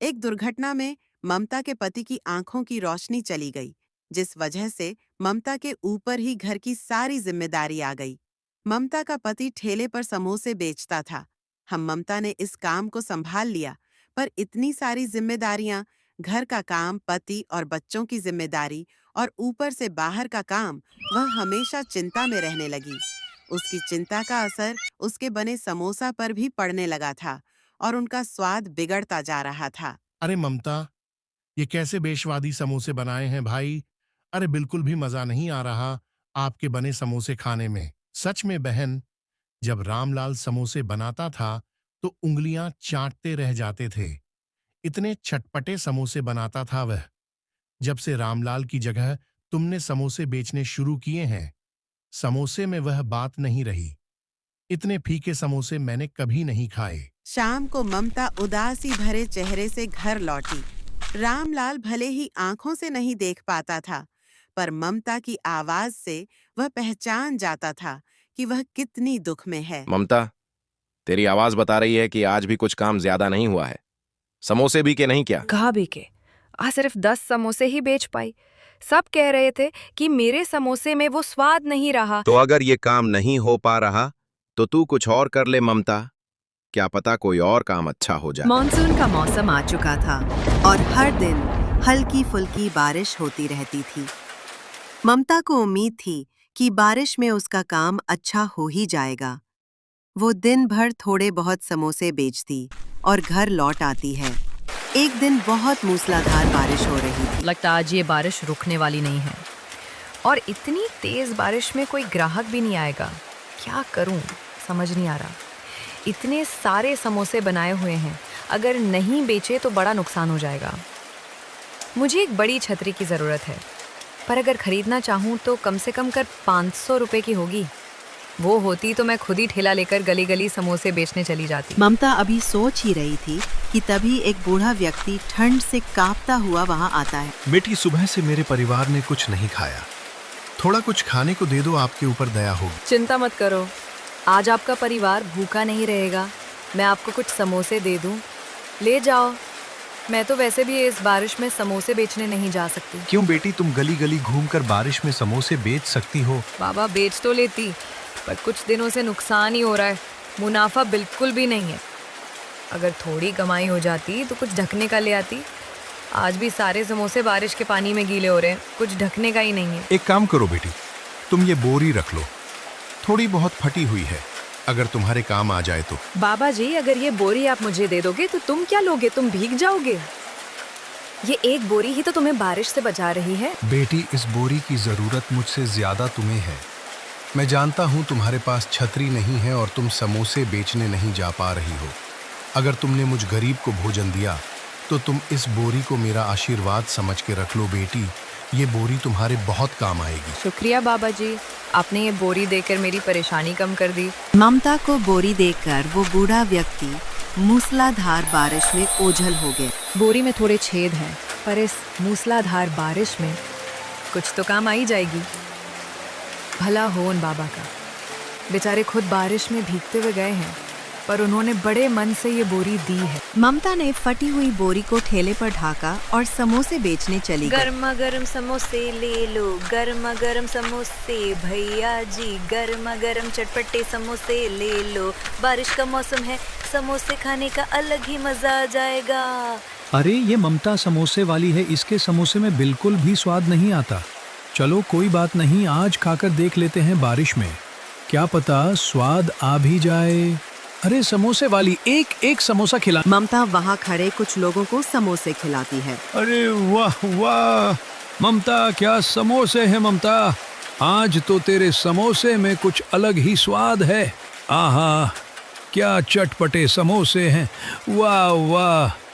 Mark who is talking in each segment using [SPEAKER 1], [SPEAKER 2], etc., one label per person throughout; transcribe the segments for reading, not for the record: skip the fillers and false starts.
[SPEAKER 1] एक दुर्घटना में ममता के पति की आंखों की रोशनी चली गई, जिस वजह से ममता के ऊपर ही घर की सारी जिम्मेदारी आ गई। ममता का पति ठेले पर समोसे बेचता था। हम ममता ने इस काम को संभाल लिया, पर इतनी सारी जिम्मेदारियां, घर का काम, पति और बच्चों की जिम्मेदारी और ऊपर से बाहर का काम, वह हमेशा चिंता में रहने लगी। उसकी चिंता का असर उसके बने समोसा पर भी पड़ने लगा था और उनका स्वाद बिगड़ता जा रहा था।
[SPEAKER 2] अरे ममता, ये कैसे बेस्वादी समोसे बनाए हैं भाई। अरे बिल्कुल भी मजा नहीं आ रहा आपके बने समोसे खाने में। सच में बहन, जब रामलाल समोसे बनाता था तो उंगलियां चाटते रह जाते थे। इतने चटपटे समोसे बनाता था वह। जब से रामलाल की जगह तुमने समोसे बेचने शुरू किए हैं, समोसे में वह बात नहीं रही। इतने फीके समोसे मैंने कभी नहीं खाए।
[SPEAKER 1] शाम को ममता उदासी भरे चेहरे से घर लौटी। रामलाल भले ही आंखों से नहीं देख पाता था, पर ममता की आवाज से वह पहचान जाता था कि वह कितनी दुख में है।
[SPEAKER 3] ममता, तेरी आवाज बता रही है कि आज भी कुछ काम ज्यादा नहीं हुआ है। समोसे भी के नहीं क्या?
[SPEAKER 4] कहा भी के आज सिर्फ 10 समोसे ही बेच पाई। सब कह रहे थे कि मेरे समोसे में वो स्वाद नहीं रहा।
[SPEAKER 3] तो अगर ये काम नहीं हो पा रहा तो तू कुछ और कर ले ममता। क्या पता कोई और काम अच्छा हो जाए।
[SPEAKER 5] मॉनसून का मौसम आ चुका था और हर दिन हल्की फुल्की बारिश होती रहती थी। ममता को उम्मीद थी कि बारिश में उसका काम अच्छा हो ही जाएगा। वो दिन भर थोड़े बहुत समोसे बेचती और घर लौट आती है। एक दिन बहुत मूसलाधार बारिश हो रही थी।
[SPEAKER 4] लगता आज ये बारिश रुकने वाली नहीं है और इतनी तेज बारिश में कोई ग्राहक भी नहीं आएगा। क्या करूं समझ नहीं आ रहा। इतने सारे समोसे बनाए हुए हैं, अगर नहीं बेचे तो बड़ा नुकसान हो जाएगा। मुझे एक बड़ी छतरी की ज़रूरत है, पर अगर खरीदना चाहूँ तो कम से कम कर 500 रुपए की होगी। वो होती तो मैं खुद ही ठेला लेकर गली गली समोसे बेचने चली जाती।
[SPEAKER 5] ममता अभी सोच ही रही थी कि तभी एक बूढ़ा व्यक्ति ठंड से कांपता हुआ वहां आता है।
[SPEAKER 6] बेटी, सुबह से मेरे परिवार ने कुछ नहीं खाया। थोड़ा कुछ खाने को दे दो, आपके ऊपर दया होगी।
[SPEAKER 4] चिंता मत करो, आज आपका परिवार भूखा नहीं रहेगा। मैं आपको कुछ समोसे दे दूं, ले जाओ। मैं तो वैसे भी इस बारिश में समोसे बेचने नहीं जा सकती।
[SPEAKER 6] क्यों बेटी, तुम गली गली घूमकर बारिश में समोसे बेच सकती हो।
[SPEAKER 4] बाबा, बेच तो लेती, पर कुछ दिनों से नुकसान ही हो रहा है। मुनाफा बिल्कुल भी नहीं है। अगर थोड़ी कमाई हो जाती तो कुछ ढकने का ले आती। आज भी सारे समोसे बारिश के पानी में गीले हो रहे हैं, कुछ ढकने का ही नहीं है।
[SPEAKER 6] एक काम करो बेटी, तुम ये बोरी रख लो, थोड़ी बहुत फटी हुई है, अगर तुम्हारे काम आ जाए तो।
[SPEAKER 4] बाबा जी, अगर ये बोरी आप मुझे दे दोगे तो तुम क्या लोगे? तुम भीग जाओगे। ये एक बोरी ही तो तुम्हें बारिश से बचा रही है।
[SPEAKER 6] बेटी, इस बोरी की जरूरत मुझसे ज्यादा तुम्हें है। मैं जानता हूँ तुम्हारे पास छतरी नहीं है और तुम समोसे बेचने नहीं जा पा रही हो। अगर तुमने मुझ गरीब को भोजन दिया तो तुम इस बोरी को मेरा आशीर्वाद समझ के रख लो बेटी। ये बोरी तुम्हारे बहुत काम आएगी।
[SPEAKER 4] शुक्रिया बाबा जी, आपने ये बोरी देकर मेरी परेशानी कम कर दी।
[SPEAKER 5] ममता को बोरी देकर वो बूढ़ा व्यक्ति मूसलाधार बारिश में ओझल हो गए।
[SPEAKER 4] बोरी में थोड़े छेद हैं, पर इस मूसलाधार बारिश में कुछ तो काम आ ही जाएगी। भला हो उन बाबा का, बेचारे खुद बारिश में भीगते हुए गए हैं, पर उन्होंने बड़े मन से ये बोरी दी है।
[SPEAKER 5] ममता ने फटी हुई बोरी को ठेले पर ढाका और समोसे बेचने चली गई।
[SPEAKER 4] गर्मा गर्म समोसे ले लो, गर्मा गर्म समोसे भैया जी, गर्मा गर्म चटपटे समोसे ले लो। बारिश का मौसम है, समोसे खाने का अलग ही मजा आ जाएगा।
[SPEAKER 7] अरे ये ममता समोसे वाली है, इसके समोसे में बिल्कुल भी स्वाद नहीं आता। चलो कोई बात नहीं, आज खाकर देख लेते हैं बारिश में, क्या पता स्वाद आ भी जाए। अरे समोसे वाली, एक एक समोसा खिला।
[SPEAKER 5] ममता वहाँ खड़े कुछ लोगों को समोसे खिलाती है।
[SPEAKER 7] अरे वाह वाह ममता, क्या समोसे हैं ममता। आज तो तेरे समोसे में कुछ अलग ही स्वाद है। आहा, क्या चटपटे समोसे हैं। वाह वाह,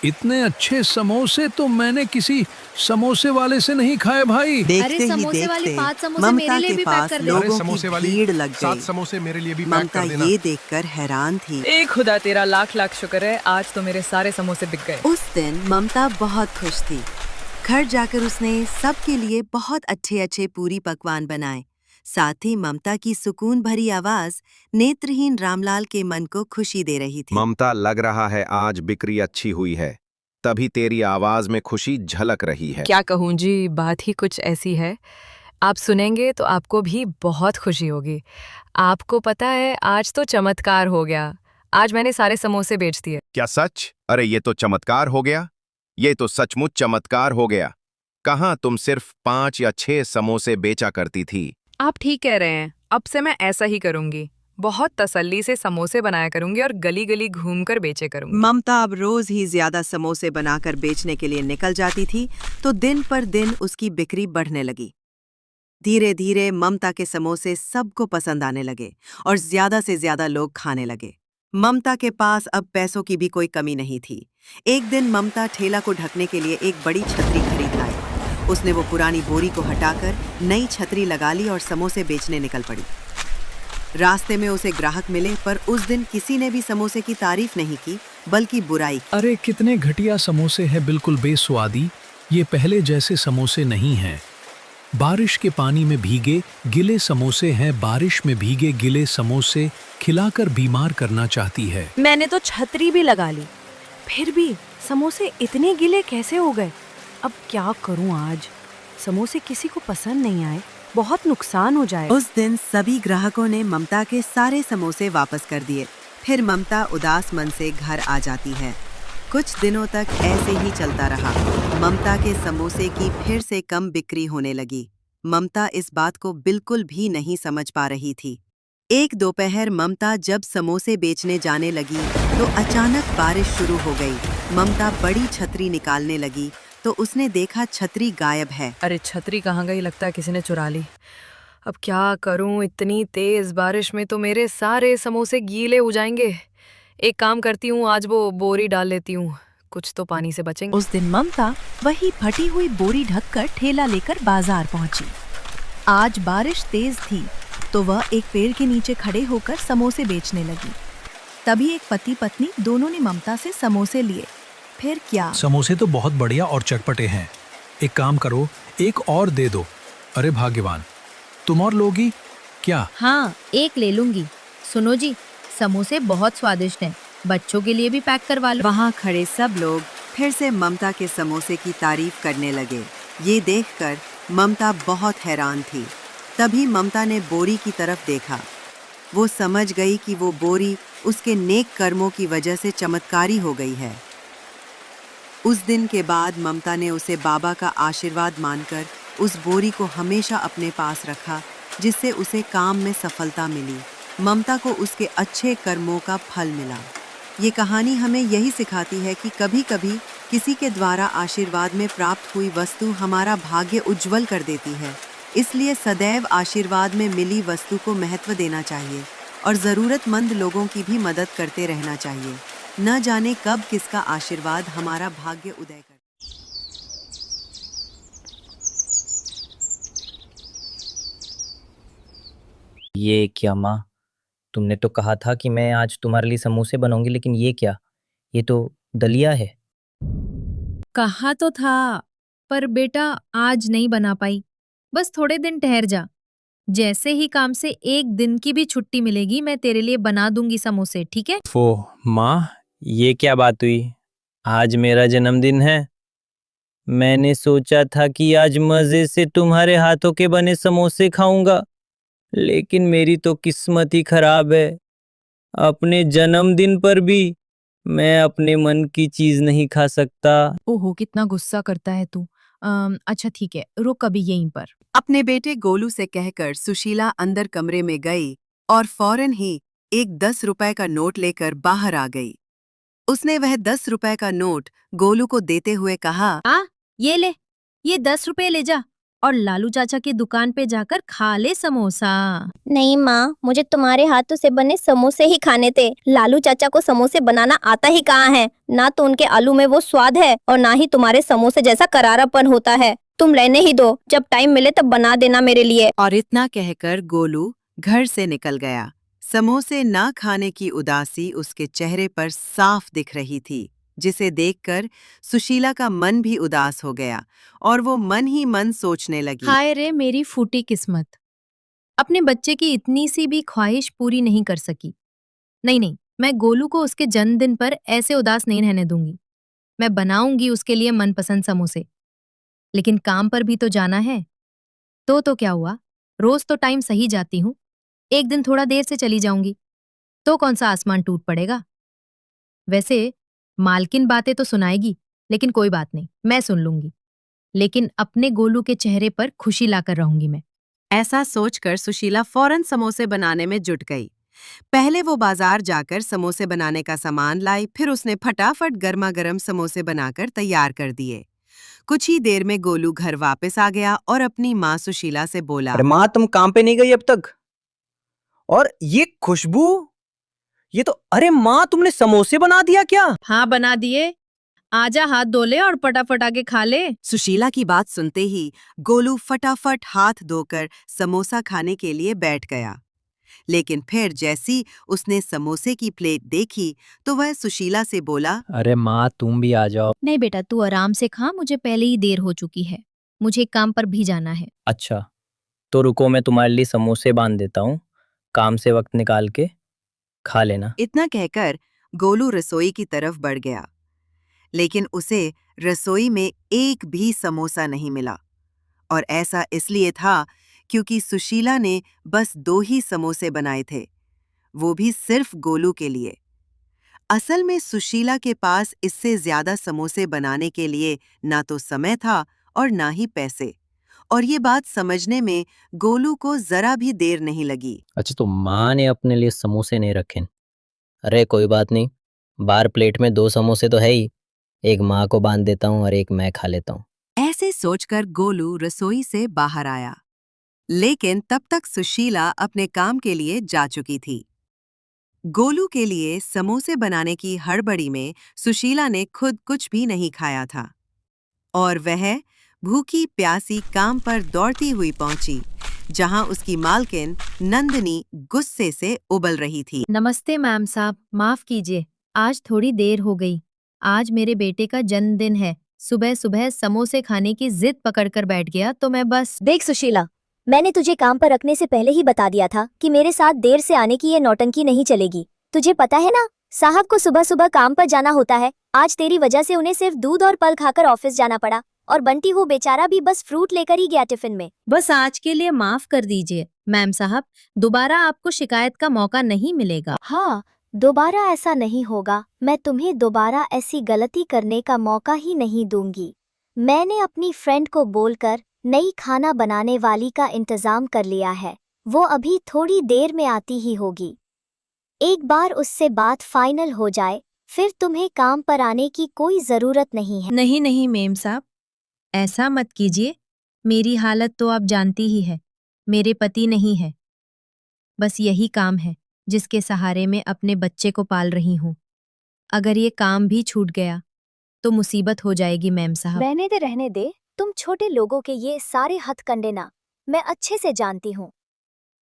[SPEAKER 7] इतने अच्छे समोसे तो मैंने किसी समोसे वाले से नहीं खाए भाई।
[SPEAKER 5] देखते ही देखते ममता के पास लोगों की भीड़ लग गई।
[SPEAKER 6] 7 समोसे मेरे लिए भी पैक
[SPEAKER 5] ममता
[SPEAKER 6] कर देना।
[SPEAKER 5] ये देखकर हैरान थी।
[SPEAKER 4] ए खुदा, तेरा लाख लाख शुक्र है, आज तो मेरे सारे समोसे बिक गए।
[SPEAKER 5] उस दिन ममता बहुत खुश थी। घर जाकर उसने सबके लिए बहुत अच्छे अच्छे पूरी पकवान बनाए। साथ ही ममता की सुकून भरी आवाज नेत्रहीन रामलाल के मन को खुशी दे रही थी।
[SPEAKER 3] ममता, लग रहा है आज बिक्री अच्छी हुई है। तभी तेरी आवाज में खुशी झलक रही है।
[SPEAKER 4] क्या कहूँ जी, बात ही कुछ ऐसी है। आप सुनेंगे तो आपको भी बहुत खुशी होगी। आपको पता है, आज तो चमत्कार हो गया। आज मैंने सारे समोसे बेच दिए।
[SPEAKER 3] क्या सच? अरे ये तो चमत्कार हो गया। ये तो सचमुच चमत्कार हो गया। कहाँ तुम सिर्फ 5 या 6 समोसे बेचा करती थी।
[SPEAKER 4] आप ठीक कह रहे हैं। अब से मैं ऐसा ही करूंगी। बहुत तसल्ली से समोसे बनाया करूंगी और गली गली घूमकर बेचे करूंगी।
[SPEAKER 5] ममता अब रोज ही ज्यादा समोसे बनाकर बेचने के लिए निकल जाती थी, तो दिन पर दिन उसकी बिक्री बढ़ने लगी। धीरे धीरे ममता के समोसे सबको पसंद आने लगे और ज्यादा से ज्यादा लोग खाने लगे। ममता के पास अब पैसों की भी कोई कमी नहीं थी। एक दिन ममता ठेला को ढकने के लिए एक बड़ी छतरी खरीद लाई। उसने वो पुरानी बोरी को हटाकर नई छतरी लगा ली और समोसे बेचने निकल पड़ी। रास्ते में उसे ग्राहक मिले, पर उस दिन किसी ने भी समोसे की तारीफ नहीं की, बल्कि बुराई।
[SPEAKER 7] अरे कितने घटिया समोसे हैं, बिल्कुल बेस्वादी। ये पहले जैसे समोसे नहीं हैं। बारिश के पानी में भीगे गिले समोसे हैं। बारिश में भीगे गिले समोसे खिलाकर बीमार करना चाहती है।
[SPEAKER 8] मैंने तो छतरी भी लगा ली, फिर भी समोसे इतने गिले कैसे हो गए? अब क्या करूं? आज समोसे किसी को पसंद नहीं आए, बहुत नुकसान हो जाए।
[SPEAKER 5] उस दिन सभी ग्राहकों ने ममता के सारे समोसे वापस कर दिए। फिर ममता उदास मन से घर आ जाती है। कुछ दिनों तक ऐसे ही चलता रहा। ममता के समोसे की फिर से कम बिक्री होने लगी। ममता इस बात को बिल्कुल भी नहीं समझ पा रही थी। एक दोपहर ममता जब समोसे बेचने जाने लगी तो अचानक बारिश शुरू हो गई। ममता बड़ी छतरी निकालने लगी तो उसने देखा छतरी गायब है।
[SPEAKER 4] अरे छतरी कहाँ गई? लगता है किसी ने चुरा ली। अब क्या करूं? इतनी तेज बारिश में तो मेरे सारे समोसे गीले हो जाएंगे। एक काम करती हूँ, आज वो बोरी डाल लेती हूँ, कुछ तो पानी से बचेंगे।
[SPEAKER 8] उस दिन ममता वही फटी हुई बोरी ढककर ठेला लेकर बाजार पहुंची। आज बारिश तेज थी तो वह एक पेड़ के नीचे खड़े होकर समोसे बेचने लगी। तभी एक पति पत्नी दोनों ने ममता से समोसे लिए। फिर क्या?
[SPEAKER 7] समोसे तो बहुत बढ़िया और चटपटे हैं। एक काम करो, एक और दे दो। अरे भाग्यवान, तुम और लोगी क्या?
[SPEAKER 9] हाँ, एक ले लूंगी। सुनो जी, समोसे बहुत स्वादिष्ट हैं, बच्चों के लिए भी पैक करवा लो।
[SPEAKER 5] वहाँ खड़े सब लोग फिर से ममता के समोसे की तारीफ करने लगे। ये देखकर ममता बहुत हैरान थी। तभी ममता ने बोरी की तरफ देखा। वो समझ गई कि वो बोरी उसके नेक कर्मों की वजह से चमत्कारी हो गई है। उस दिन के बाद ममता ने उसे बाबा का आशीर्वाद मानकर उस बोरी को हमेशा अपने पास रखा, जिससे उसे काम में सफलता मिली। ममता को उसके अच्छे कर्मों का फल मिला। ये कहानी हमें यही सिखाती है कि कभी-कभी किसी के द्वारा आशीर्वाद में प्राप्त हुई वस्तु हमारा भाग्य उज्जवल कर देती है। इसलिए सदैव आशीर्वाद में मिली वस्तु को महत्व देना चाहिए और ज़रूरतमंद लोगों की भी मदद करते रहना चाहिए। न जाने कब किसका आशीर्वाद हमारा भाग्य उदय कर।
[SPEAKER 10] ये क्या माँ? तुमने तो कहा था कि मैं आज तुम्हारे लिए समोसे बनाऊंगी, लेकिन ये क्या? ये तो दलिया है।
[SPEAKER 9] कहा तो था, पर बेटा आज नहीं बना पाई। बस थोड़े दिन ठहर जा। जैसे ही काम से एक दिन की भी छुट्टी मिलेगी, मैं तेरे लिए बना दूंगी समोसे, ठीक है?
[SPEAKER 10] माँ, ये क्या बात हुई? आज मेरा जन्मदिन है। मैंने सोचा था कि आज मजे से तुम्हारे हाथों के बने समोसे खाऊंगा, लेकिन मेरी तो किस्मत ही खराब है। अपने जन्मदिन पर भी मैं अपने मन की चीज नहीं खा सकता।
[SPEAKER 9] ओहो, कितना गुस्सा करता है तू। अच्छा ठीक है, रुक अभी यहीं पर।
[SPEAKER 5] अपने बेटे गोलू से कहकर सुशीला अंदर कमरे में गई और फौरन ही एक 10 रुपए का नोट लेकर बाहर आ गई। उसने वह 10 रुपए का नोट गोलू को देते हुए कहा,
[SPEAKER 9] ये ले, ये 10 रुपए ले जा और लालू चाचा की दुकान पे जाकर खा ले समोसा।
[SPEAKER 11] नहीं माँ, मुझे तुम्हारे हाथों से बने समोसे ही खाने थे। लालू चाचा को समोसे बनाना आता ही कहाँ है। ना तो उनके आलू में वो स्वाद है और ना ही तुम्हारे समोसे जैसा करारापन होता है। तुम लेने ही दो, जब टाइम मिले तब बना देना मेरे लिए।
[SPEAKER 5] और इतना कहकर गोलू घर से निकल गया। समोसे ना खाने की उदासी उसके चेहरे पर साफ दिख रही थी, जिसे देखकर सुशीला का मन भी उदास हो गया और वो मन ही मन सोचने लगी,
[SPEAKER 9] हाय रे मेरी फूटी किस्मत, अपने बच्चे की इतनी सी भी ख्वाहिश पूरी नहीं कर सकी। नहीं, मैं गोलू को उसके जन्मदिन पर ऐसे उदास नहीं रहने दूंगी। मैं बनाऊंगी उसके लिए मनपसंद समोसे। लेकिन काम पर भी तो जाना है। तो क्या हुआ, रोज तो टाइम सही जाती हूँ, एक दिन थोड़ा देर से चली जाऊंगी तो कौन सा आसमान टूट पड़ेगा। वैसे मालकिन बातें तो सुनाएगी, लेकिन कोई बात नहीं, मैं सुन लूंगी। लेकिन अपने गोलू के चेहरे पर खुशी लाकर रहूंगी मैं।
[SPEAKER 5] ऐसा सोचकर सुशीला फौरन समोसे बनाने में जुट गई। पहले वो बाजार जाकर समोसे बनाने का सामान लाई, फिर उसने फटाफट गर्मा गर्म समोसे बनाकर तैयार कर दिए। कुछ ही देर में गोलू घर वापस आ गया और अपनी माँ सुशीला से बोला,
[SPEAKER 10] अरे माँ, तुम काम पे नहीं गई अब तक? और ये खुशबू, ये तो, अरे माँ, तुमने समोसे बना दिया क्या?
[SPEAKER 9] हाँ, बना दिए। आजा, हाथ धो ले और फटाफट आके खा ले।
[SPEAKER 5] सुशीला की बात सुनते ही गोलू फटाफट हाथ धोकर समोसा खाने के लिए बैठ गया। लेकिन फिर जैसी उसने समोसे की प्लेट देखी तो वह सुशीला से बोला,
[SPEAKER 10] अरे माँ, तुम भी आ जाओ।
[SPEAKER 9] नहीं बेटा, तू आराम से खा, मुझे पहले ही देर हो चुकी है, मुझे एक काम पर भी जाना है।
[SPEAKER 10] अच्छा, तो रुको, मैं तुम्हारे लिए समोसे बांध देता हूँ, काम से वक्त निकाल के खा लेना।
[SPEAKER 5] इतना कहकर गोलू रसोई की तरफ बढ़ गया, लेकिन उसे रसोई में एक भी समोसा नहीं मिला। और ऐसा इसलिए था क्योंकि सुशीला ने बस 2 ही समोसे बनाए थे, वो भी सिर्फ गोलू के लिए। असल में सुशीला के पास इससे ज्यादा समोसे बनाने के लिए ना तो समय था और ना ही पैसे। और ये बात समझने में गोलू को जरा भी देर नहीं लगी।
[SPEAKER 10] अच्छा, तो माँ ने अपने लिए समोसे नहीं रखे? अरे कोई बात नहीं, बाहर प्लेट में 2 समोसे तो है ही, एक माँ को बांध देता हूँ और एक मैं खा लेता हूँ।
[SPEAKER 5] ऐसे सोचकर गोलू रसोई से बाहर आया, लेकिन तब तक सुशीला अपने काम के लिए जा चुकी थी। गोलू के लिए समोसे बनाने की हड़बड़ी में सुशीला ने खुद कुछ भी नहीं खाया था और वह भूखी प्यासी काम पर दौड़ती हुई पहुंची, जहां उसकी मालकिन नंदिनी गुस्से से उबल रही थी।
[SPEAKER 9] नमस्ते मैम साहब, माफ कीजिए, आज थोड़ी देर हो गई। आज मेरे बेटे का जन्मदिन है। सुबह सुबह समोसे खाने की जिद पकड़कर बैठ गया तो मैं बस।
[SPEAKER 11] देख सुशीला, मैंने तुझे काम पर रखने से पहले ही बता दिया था कि मेरे साथ देर से आने की ये नौटंकी नहीं चलेगी। तुझे पता है ना, साहब को सुबह सुबह काम पर जाना होता है। आज तेरी वजह से उन्हें सिर्फ दूध और फल खाकर ऑफिस जाना पड़ा और बंटी वो बेचारा भी बस फ्रूट लेकर ही गया टिफिन में।
[SPEAKER 9] बस आज के लिए माफ कर दीजिए मैम साहब, दोबारा आपको शिकायत का मौका नहीं मिलेगा।
[SPEAKER 11] हाँ, दोबारा ऐसा नहीं होगा। मैं तुम्हें दोबारा ऐसी गलती करने का मौका ही नहीं दूंगी। मैंने अपनी फ्रेंड को बोलकर नई खाना बनाने वाली का इंतजाम कर लिया है, वो अभी थोड़ी देर में आती ही होगी। एक बार उससे बात फाइनल हो जाए फिर तुम्हें काम पर आने की कोई जरूरत नहीं है।
[SPEAKER 9] नहीं नहीं मेम साहब, ऐसा मत कीजिए, मेरी हालत तो आप जानती ही है, मेरे पति नहीं है, बस यही काम है जिसके सहारे में अपने बच्चे को पाल रही हूँ। अगर ये काम भी छूट गया तो मुसीबत हो जाएगी मैम साहब।
[SPEAKER 11] रहने दे, तुम छोटे लोगों के ये सारे हथकंडे ना मैं अच्छे से जानती हूँ।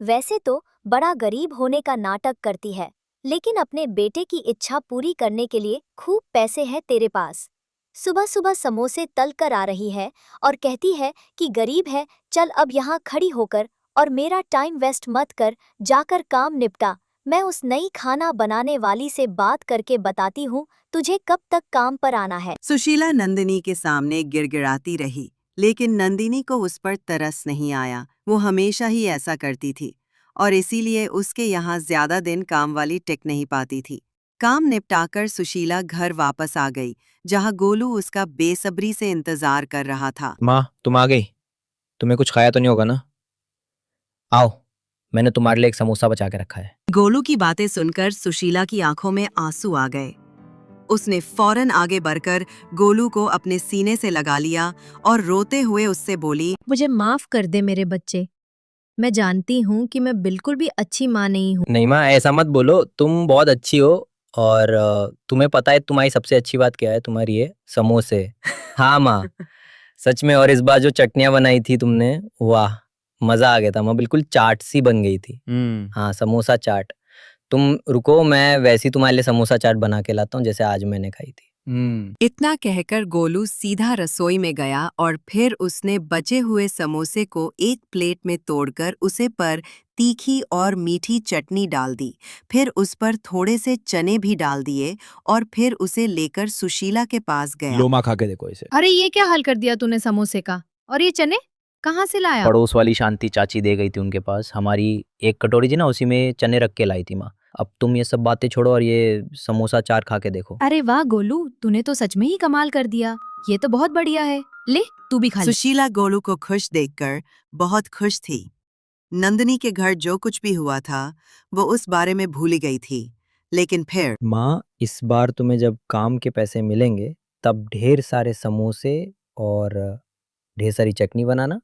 [SPEAKER 11] वैसे तो बड़ा गरीब होने का नाटक करती है, लेकिन अपने बेटे की इच्छा पूरी करने के लिए खूब पैसे हैं तेरे पास। सुबह सुबह समोसे तल कर आ रही है और कहती है कि गरीब है, चल अब यहाँ खड़ी होकर और मेरा टाइम वेस्ट मत कर, जाकर काम निपटा। मैं उस नई खाना बनाने वाली से बात करके बताती हूँ तुझे कब तक काम पर आना है।
[SPEAKER 5] सुशीला नंदिनी के सामने गिड़गिड़ाती रही, लेकिन नंदिनी को उस पर तरस नहीं आया। वो हमेशा ही ऐसा करती थी और इसीलिए उसके यहाँ ज्यादा दिन काम वाली टिक नहीं पाती थी। काम निपटाकर सुशीला घर वापस आ गई, जहाँ गोलू उसका बेसब्री से इंतजार कर रहा था।
[SPEAKER 10] माँ, तुम आ गई? तुम्हें कुछ खाया तो नहीं होगा ना? आओ, मैंने तुम्हारे लिए एक समोसा बचा के रखा है।
[SPEAKER 5] गोलू की बातें सुनकर सुशीला की आंखों में आंसू आ गए। उसने फौरन आगे बढ़कर गोलू को अपने सीने से लगा लिया और रोते हुए उससे बोली,
[SPEAKER 9] मुझे माफ कर दे मेरे बच्चे, मैं जानती हूँ कि मैं बिल्कुल भी अच्छी माँ नहीं हूँ।
[SPEAKER 10] नहीं माँ, ऐसा मत बोलो, तुम बहुत अच्छी हो और तुम्हें पता है तुम्हारी सबसे अच्छी बात क्या है? तुम्हारी ये समोसे। हाँ माँ, सच में। और इस बार जो चटनियाँ बनाई थी तुमने, वाह, मजा आ गया था माँ, बिल्कुल चाट सी बन गई थी। हाँ, समोसा चाट। तुम रुको, मैं वैसे ही तुम्हारे लिए समोसा चाट बना के लाता हूँ जैसे आज मैंने खाई थी।
[SPEAKER 5] इतना कहकर गोलू सीधा रसोई में गया और फिर उसने बचे हुए समोसे को एक प्लेट में तोड़कर उसे पर तीखी और मीठी चटनी डाल दी। फिर उस पर थोड़े से चने भी डाल दिए और फिर उसे लेकर सुशीला के पास गया।
[SPEAKER 10] लो माँ खा के देखो इसे।
[SPEAKER 9] अरे ये क्या हाल कर दिया तूने समोसे का? और ये चने कहाँ से लाया?
[SPEAKER 10] पड़ोस वाली शांति चाची दे गई थी उनके पास, हमारी एक कटोरी थी ना, उसी में चने रख के लाई थी माँ। अब तुम ये सब बातें छोड़ो और ये समोसा चाट खा के देखो।
[SPEAKER 9] अरे वाह गोलू, तूने तो सच में ही कमाल कर दिया। ये तो बहुत बढ़िया है, ले तू भी खा ले।
[SPEAKER 5] सुशीला गोलू को खुश देखकर बहुत खुश थी। नंदिनी के घर जो कुछ भी हुआ था वो उस बारे में भूल गई थी। लेकिन फिर
[SPEAKER 10] माँ, इस बार तुम्हें जब काम के पैसे मिलेंगे तब ढेर सारे समोसे और ढेर सारी चटनी बनाना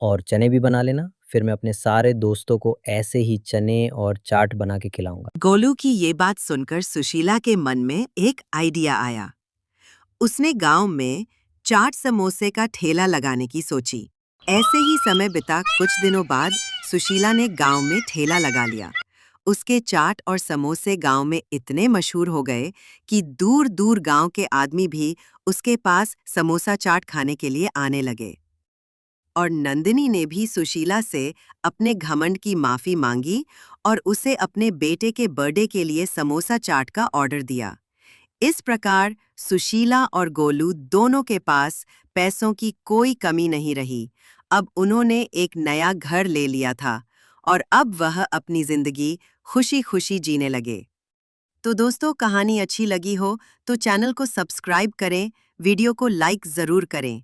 [SPEAKER 10] और चने भी बना लेना। फिर मैं अपने सारे दोस्तों को ऐसे ही चने और चाट बना के खिलाऊंगा।
[SPEAKER 5] गोलू की ये बात सुनकर सुशीला के मन में एक आइडिया आया। उसने गांव में चाट समोसे का ठेला लगाने की सोची। ऐसे ही समय बिता कुछ दिनों बाद सुशीला ने गांव में ठेला लगा लिया। उसके चाट और समोसे गांव में इतने मशहूर हो गए कि दूर दूर गांव के आदमी भी उसके पास समोसा चाट खाने के लिए आने लगे। और नंदिनी ने भी सुशीला से अपने घमंड की माफी मांगी और उसे अपने बेटे के बर्थडे के लिए समोसा चाट का ऑर्डर दिया। इस प्रकार सुशीला और गोलू दोनों के पास पैसों की कोई कमी नहीं रही। अब उन्होंने एक नया घर ले लिया था और अब वह अपनी जिंदगी खुशी खुशी जीने लगे। तो दोस्तों, कहानी अच्छी लगी हो तो चैनल को सब्सक्राइब करें, वीडियो को लाइक जरूर करें।